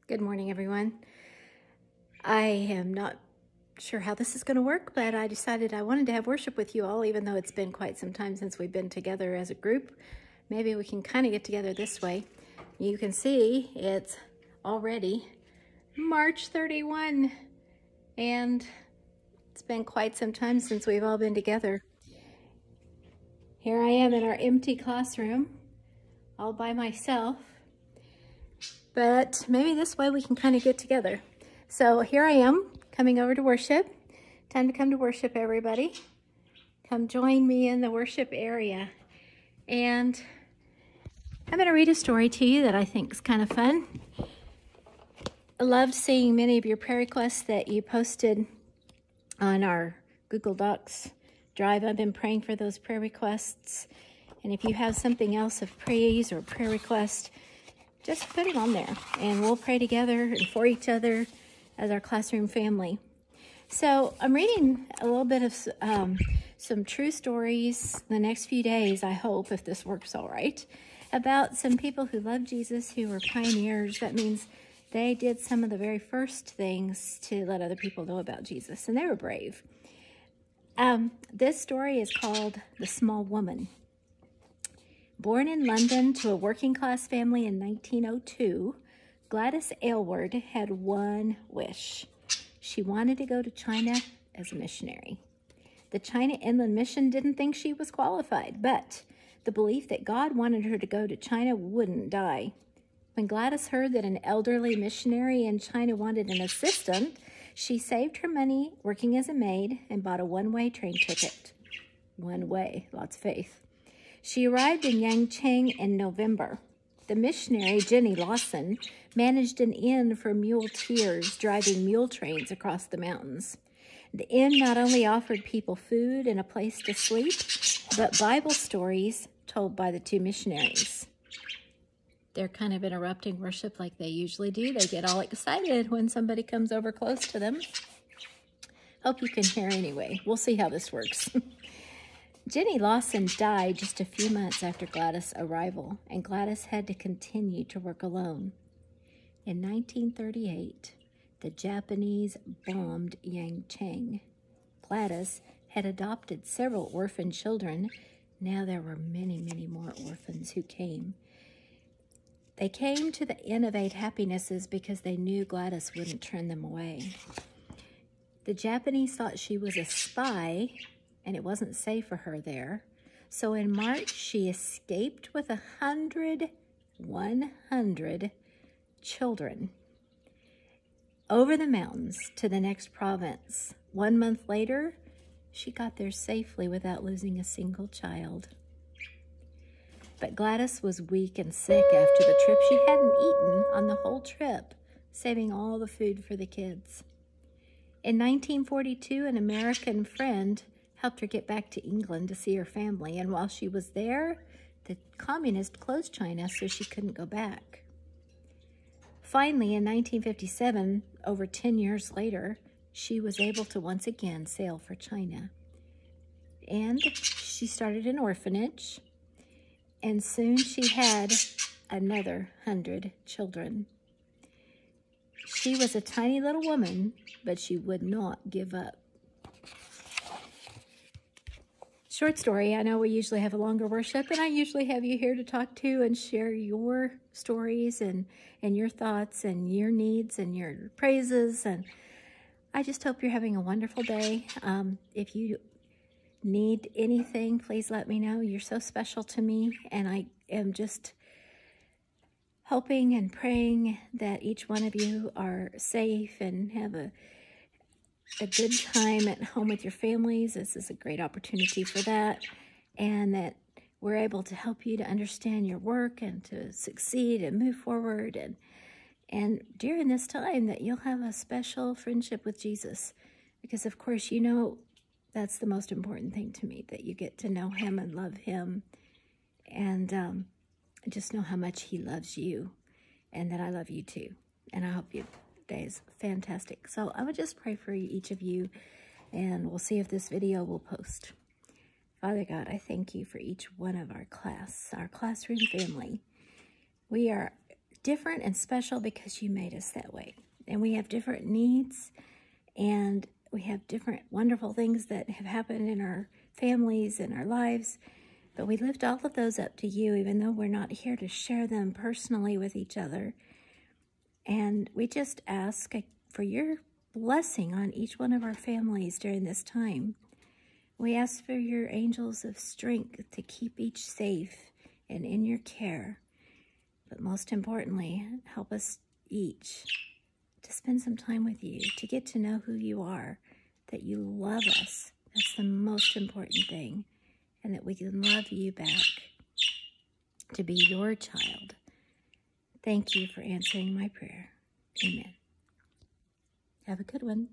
Good morning, everyone. I am not sure how this is going to work, but I decided I wanted to have worship with you all, even though it's been quite some time since we've been together as a group. Maybe we can kind of get together this way. You can see it's already March 31, and it's been quite some time since we've all been together. Here I am in our empty classroom, all by myself. But maybe this way we can kind of get together. So here I am coming over to worship. Time to come to worship, everybody. Come join me in the worship area. And I'm going to read a story to you that I think is kind of fun. I loved seeing many of your prayer requests that you posted on our Google Docs Drive. I've been praying for those prayer requests. And if you have something else of praise or prayer request, just put it on there and we'll pray together and for each other as our classroom family. So I'm reading a little bit of some true stories the next few days, I hope, if this works all right, about some people who love Jesus, who were pioneers. That means they did some of the very first things to let other people know about Jesus, and they were brave. This story is called The Small Woman. Born in London to a working-class family in 1902, Gladys Aylward had one wish. She wanted to go to China as a missionary. The China Inland Mission didn't think she was qualified, but the belief that God wanted her to go to China wouldn't die. When Gladys heard that an elderly missionary in China wanted an assistant, she saved her money working as a maid and bought a one-way train ticket. One way, lots of faith. She arrived in Yancheng in November. The missionary, Jenny Lawson, managed an inn for muleteers driving mule trains across the mountains. The inn not only offered people food and a place to sleep, but Bible stories told by the two missionaries. They're kind of interrupting worship like they usually do. They get all excited when somebody comes over close to them. Hope you can hear anyway. We'll see how this works. Jenny Lawson died just a few months after Gladys' arrival, and Gladys had to continue to work alone. In 1938, the Japanese bombed Yancheng. Gladys had adopted several orphan children. Now there were many, many more orphans who came. They came to the Inn of Eight Happinesses because they knew Gladys wouldn't turn them away. The Japanese thought she was a spy, and it wasn't safe for her there. So in March, she escaped with 100 children over the mountains to the next province. 1 month later, she got there safely without losing a single child. But Gladys was weak and sick after the trip. She hadn't eaten on the whole trip, saving all the food for the kids. In 1942, an American friend helped her get back to England to see her family, and while she was there, the communists closed China, so she couldn't go back. Finally, in 1957, over 10 years later, she was able to once again sail for China. And she started an orphanage, and soon she had another 100 children. She was a tiny little woman, but she would not give up. Short story. I know we usually have a longer worship, and I usually have you here to talk to and share your stories and your thoughts and your needs and your praises. And I just hope you're having a wonderful day. If you need anything, please let me know. You're so special to me, and I am just hoping and praying that each one of you are safe and have a good time at home with your families. This is a great opportunity for that, and that we're able to help you to understand your work and to succeed and move forward, and during this time that you'll have a special friendship with Jesus, because of course you know that's the most important thing to me, that you get to know him and love him, and just know how much he loves you, and that I love you too. And I hope you day is fantastic. So I would just pray for each of you, and we'll see if this video will post. Father God, I thank you for each one of our classroom family. We are different and special because you made us that way. And we have different needs, and we have different wonderful things that have happened in our families and our lives. But we lift all of those up to you, even though we're not here to share them personally with each other. And we just ask for your blessing on each one of our families during this time. We ask for your angels of strength to keep each safe and in your care. But most importantly, help us each to spend some time with you, to get to know who you are, that you love us. That's the most important thing. And that we can love you back, to be your child. Thank you for answering my prayer. Amen. Have a good one.